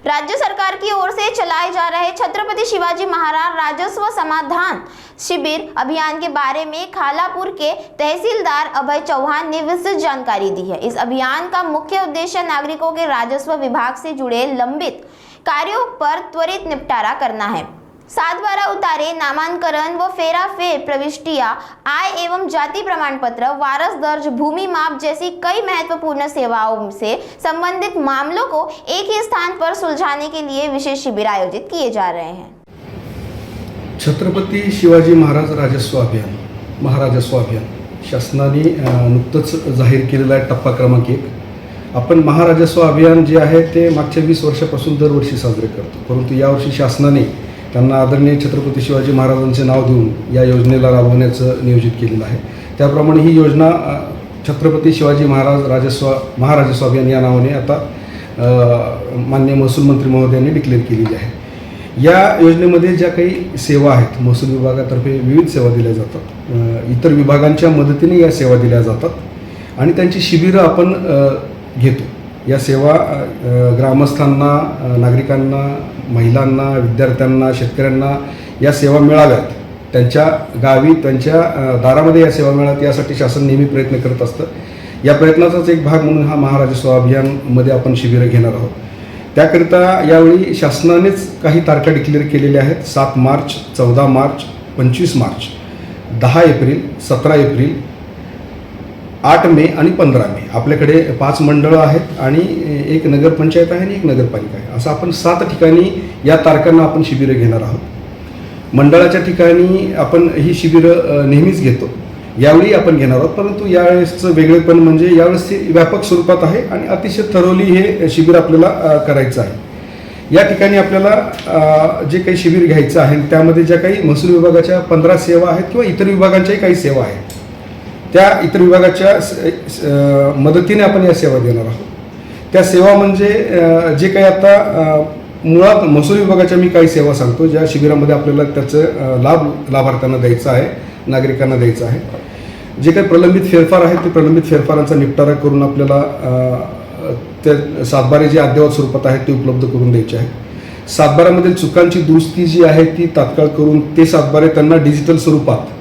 राज्य सरकार की ओर से चलाए जा रहे छत्रपति शिवाजी महाराज राजस्व समाधान शिविर अभियान के बारे में खालापुर के तहसीलदार अभय चौहान ने विस्तृत जानकारी दी है। इस अभियान का मुख्य उद्देश्य नागरिकों के राजस्व विभाग से जुड़े लंबित कार्यों पर त्वरित निपटारा करना है। 7/12 उतारे, नामांकन व फेराफेर प्रविष्टियां, आय एवं जाति प्रमाण पत्र, वारस दर्ज, भूमि माप जैसी कई महत्वपूर्ण सेवाओं से संबंधित मामलों को एक ही स्थान पर सुलझाने के लिए विशेष शिविर आयोजित किए जा रहे हैं। छत्रपती शिवाजी महाराज राजस्व अभियान महाराजस्व अभियान शासनाने नुकतंच जाहीर केलेला आहे टप्पा क्रमांक 1। आपण महाराजस्व अभियान जे आहे ते मागच्या 20 वर्षापासून दरवर्षी साजरे करतो, परंतु यावर्षी शासनाने त्यांना आदरणीय छत्रपती शिवाजी महाराजांचे नाव देऊन या योजनेला राबवण्याचं नियोजित केलेलं आहे। त्याप्रमाणे ही योजना छत्रपती शिवाजी महाराजस्व अभियान या नावाने आता माननीय महसूल मंत्री महोदयांनी डिक्लेअर केलेली आहे। या योजनेमध्ये ज्या काही सेवा आहेत, महसूल विभागातर्फे विविध सेवा दिल्या जातात, इतर विभागांच्या मदतीने या सेवा दिल्या जातात आणि त्यांची शिबिरं आपण घेतो। या सेवा ग्रामस्थांना, नागरिकांना, महिलांना, विद्यार्थ्यांना, शेतकऱ्यांना या सेवा मिळाव्यात, त्यांच्या गावी, त्यांच्या दारामध्ये या सेवा मिळाव्यात यासाठी शासन नेहमी प्रयत्न करत असतं। या प्रयत्नाचाच एक भाग म्हणून हा महाराजस्व अभियानमध्ये आपण शिबिरं घेणार आहोत। त्याकरिता यावेळी शासनानेच काही तारखा डिक्लेअर केलेल्या आहेत। 7 मार्च, 14 मार्च, 25 मार्च, 10 एप्रिल, 17 एप्रिल, 8 मे आणि 15 मे। आपल्याकडे 5 मंडळं आहेत आणि एक नगरपंचायत आहे आणि एक नगरपालिका आहे। असं आपण 7 ठिकाणी या तारखांना आपण शिबिरं घेणार आहोत। मंडळाच्या ठिकाणी आपण ही शिबिरं नेहमीच घेतो, यावेळी आपण घेणार आहोत, परंतु यावेळेसचं वेगळेपण म्हणजे यावेळेस ती व्यापक स्वरूपात आहे आणि अतिशय थरोली हे शिबिर आपल्याला करायचं आहे। या ठिकाणी आपल्याला जे काही शिबिर घ्यायचं आहे त्यामध्ये ज्या काही महसूल विभागाच्या 15 सेवा आहेत किंवा इतर विभागांच्याही काही सेवा आहेत, त्या इतर विभागाच्या मदतीने आपण या सेवा देणार आहोत। त्या सेवा म्हणजे जे काही आता मुळात महसूल विभागाच्या मी काही सेवा सांगतो, ज्या शिबिरामध्ये आपल्याला त्याचं लाभार्थ्यांना द्यायचा आहे, नागरिकांना द्यायचं आहे। जे काही प्रलंबित फेरफार आहेत ते प्रलंबित फेरफारांचा निपटारा करून आपल्याला त्या 7/12 जे अद्ययावत स्वरूपात आहेत ते उपलब्ध करून द्यायचे आहे। 7/12 चुकांची दुरुस्ती जी आहे ती तात्काळ करून ते 7/12 त्यांना डिजिटल स्वरूपात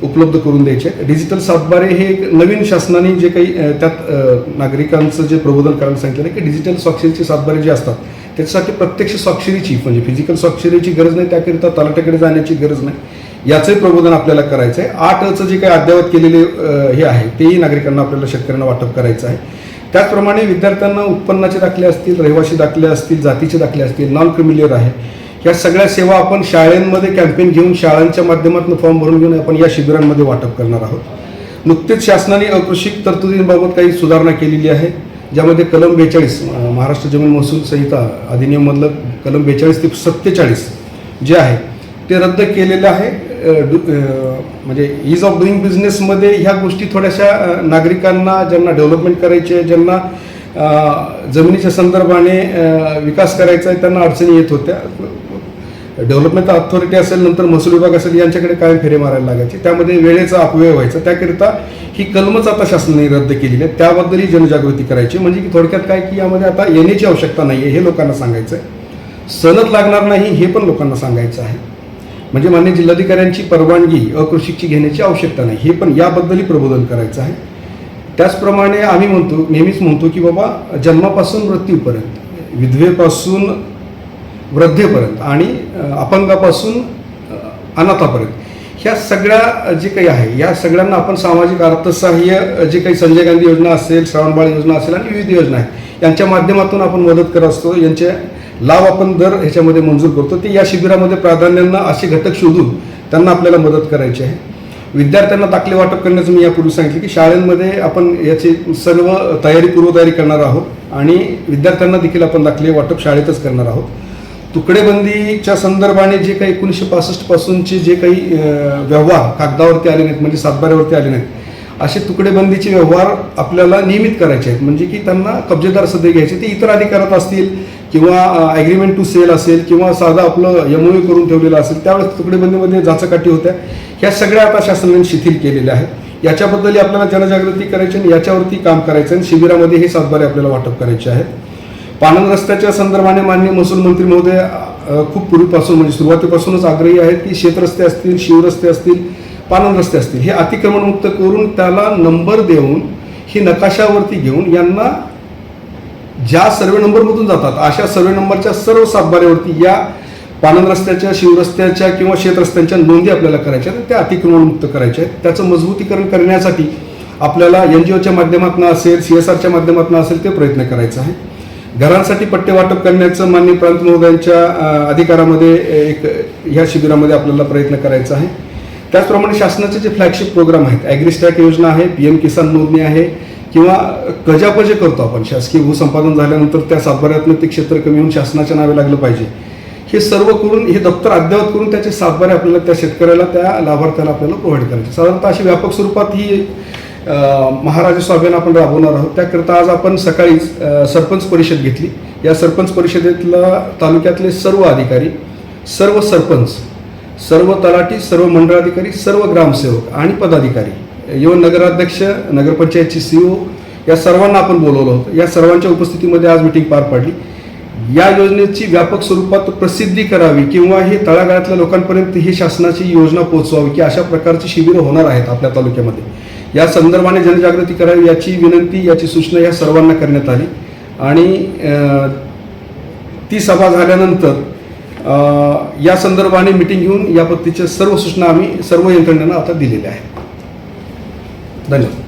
उपलब्ध करून द्यायचे। डिजिटल 7/12 हे एक नवीन शासनाने जे काही त्यात नागरिकांचं जे प्रबोधन करायला सांगितलं आहे की डिजिटल स्वाक्षरीचे 7/12 जे असतात त्याच्यासाठी प्रत्यक्ष स्वाक्षरीची म्हणजे फिजिकल स्वाक्षरीची गरज नाही, त्याकरिता तलाठ्याकडे जाण्याची गरज नाही, याचंही प्रबोधन आपल्याला करायचं आहे। 8चं जे काही अद्ययावत केलेले हे आहे तेही नागरिकांना, आपल्याला शेतकऱ्यांना वाटप करायचं आहे। त्याचप्रमाणे विद्यार्थ्यांना उत्पन्नाचे दाखले असतील, रहिवासी दाखले असतील, जातीचे दाखले असतील, नॉन क्रिमिलियर आहे, या सगळ्या सेवा आपण शाळांमध्ये कॅम्पेन घेऊन शाळांच्या माध्यमातून फॉर्म भरून घेऊन आपण या शिबिरांमध्ये वाटप करणार आहोत। नुकतेच शासनाने अकृषिक तरतुदींबाबत काही सुधारणा केलेली आहे, ज्यामध्ये कलम 42 महाराष्ट्र जमीन महसूल संहिता अधिनियममधलं कलम 42 ते 47 जे आहे ते रद्द केलेलं आहे। म्हणजे ईज ऑफ डुईंग बिझनेसमध्ये ह्या गोष्टी थोड्याशा नागरिकांना, ज्यांना डेव्हलपमेंट करायची आहे, ज्यांना जमिनीच्या संदर्भाने विकास करायचा आहे, त्यांना अडचणी येत होत्या। डेव्हलपमेंट अथॉरिटी असेल, नंतर महसूल विभाग असेल, यांच्याकडे कायम फेरे मारायला लागायचे, त्यामध्ये वेळेचा अपव्यय व्हायचा। त्याकरिता ही कलमच आता शासनाने रद्द केलेली आहे, त्याबद्दलही जनजागृती करायची। म्हणजे की थोडक्यात काय की यामध्ये आता येण्याची आवश्यकता नाही आहे हे लोकांना सांगायचं आहे, सनद लागणार नाही हे पण लोकांना सांगायचं आहे। म्हणजे मान्य जिल्हाधिकाऱ्यांची परवानगी अकृषिकची घेण्याची आवश्यकता नाही हे पण याबद्दलही प्रबोधन करायचं आहे। त्याचप्रमाणे आम्ही नेहमीच म्हणतो की बाबा जन्मापासून मृत्यूपर्यंत, विधवेपासून वृद्धेपर्यंत आणि अपंगापासून अनाथापर्यंत ह्या सगळ्या जे काही आहे या सगळ्यांना आपण सामाजिक अर्थसहाय्य जे काही संजय गांधी योजना असेल, श्रावणबाळ योजना असेल आणि विविध योजना आहेत यांच्या माध्यमातून आपण मदत करत असतो। यांचे लाभ आपण दर ह्याच्यामध्ये मंजूर करतो। ते या शिबिरामध्ये प्राधान्यानं असे घटक शोधून त्यांना आपल्याला मदत करायची आहे। विद्यार्थ्यांना दाखले वाटप करण्याचं मी यापूर्वी सांगितलं की शाळांमध्ये आपण याची सर्व पूर्वतयारी करणार आहोत आणि विद्यार्थ्यांना देखील आपण दाखले वाटप शाळेतच करणार आहोत। तुकडेबंदीच्या संदर्भाने जे काही 1965 पासूनचे जे काही व्यवहार कागदावरती आले नाहीत, म्हणजे 7/12 आले नाहीत, असे तुकडेबंदीचे व्यवहार आपल्याला नियमित करायचे आहेत। म्हणजे की त्यांना कब्जेदार सदे घ्यायचे, ते इतर अधिकारात असतील किंवा ॲग्रीमेंट टू सेल असेल किंवा साधा आपलं MOU करून ठेवलेलं असेल, त्यावेळेस तुकडेबंदीमध्ये जाचकाठी होत्या, ह्या सगळ्या आता शासनाने शिथिल केलेल्या आहेत। याच्याबद्दल आपल्याला जनजागृती करायची आणि याच्यावरती काम करायचं आणि शिबिरामध्ये हे 7/12 आपल्याला वाटप करायचे आहेत। पाणंद रस्त्याच्या संदर्भाने माननीय महसूल मंत्री महोदय खूप पूर्वीपासून म्हणजे सुरुवातीपासूनच आग्रही आहेत की शेतरस्ते असतील, शिवरस्ते असतील, पाणंद रस्ते असतील हे अतिक्रमणमुक्त करून त्याला नंबर देऊन ही नकाशावरती घेऊन यांना ज्या सर्वे नंबरमधून जातात अशा सर्वे नंबरच्या सर्व सातबाऱ्यावरती या पाणंद रस्त्याच्या, शिवरस्त्याच्या किंवा शेतरस्त्यांच्या नोंदी आपल्याला करायच्या आहेत, त्या अतिक्रमणमुक्त करायच्या आहेत. त्याचं मजबूतीकरण करण्यासाठी आपल्याला NGOच्या माध्यमातून असेल, CSRच्या माध्यमातून असेल ते प्रयत्न करायचा आहे. घरांसाठी पट्टे वाटप करण्याचं माननीय प्रांत महोदयांच्या अधिकारामध्ये एक ह्या शिबिरामध्ये आपल्याला प्रयत्न करायचा आहे. त्याचप्रमाणे शासनाचे जे फ्लॅगशिप प्रोग्राम आहेत, ॲग्रिस्टॅक योजना आहे, PM किसान नोंदणी आहे किंवा कजापजे करतो आपण, शासकीय भूसंपादन झाल्यानंतर त्या सातबाऱ्यातनं ते क्षेत्र कमी होऊन शासनाच्या नावे लागलं पाहिजे, हे सर्व करून हे दप्तर अद्ययावत करून त्याचे सातबारे आपल्याला त्या शेतकऱ्याला, त्या लाभार्थ्याला आपल्याला प्रोव्हाइड करायचे. साधारणतः अशी व्यापक स्वरूपात ही महाराजस्व अभियान आपण राबवणार आहोत. त्याकरिता आज आपण सकाळीच सरपंच परिषद घेतली. या सरपंच परिषदेतला तालुक्यातले सर्व अधिकारी, सर्व सरपंच, सर्व तलाठी, सर्व मंडळाधिकारी, सर्व ग्रामसेवक आणि पदाधिकारी, इव्हन नगराध्यक्ष, नगरपंचायतची CO या सर्वांना आपण बोलवलं होतं. या सर्वांच्या उपस्थितीमध्ये आज मिटिंग पार पाडली. या योजनेची व्यापक स्वरूपात प्रसिद्धी करावी किंवा हे तळागाळातल्या लोकांपर्यंत ही शासनाची योजना पोहोचवावी की अशा प्रकारची शिबिरं होणार आहेत आपल्या तालुक्यामध्ये, या संदर्भाने जनजागृती करावी याची विनंती, याची सूचना या सर्वांना करण्यात आली. आणि ती सभा झाल्यानंतर या संदर्भाने मिटिंग घेऊन या पद्धतीच्या सर्व सूचना आम्ही सर्व यंत्रणेला आता दिलेल्या आहेत. धन्यवाद.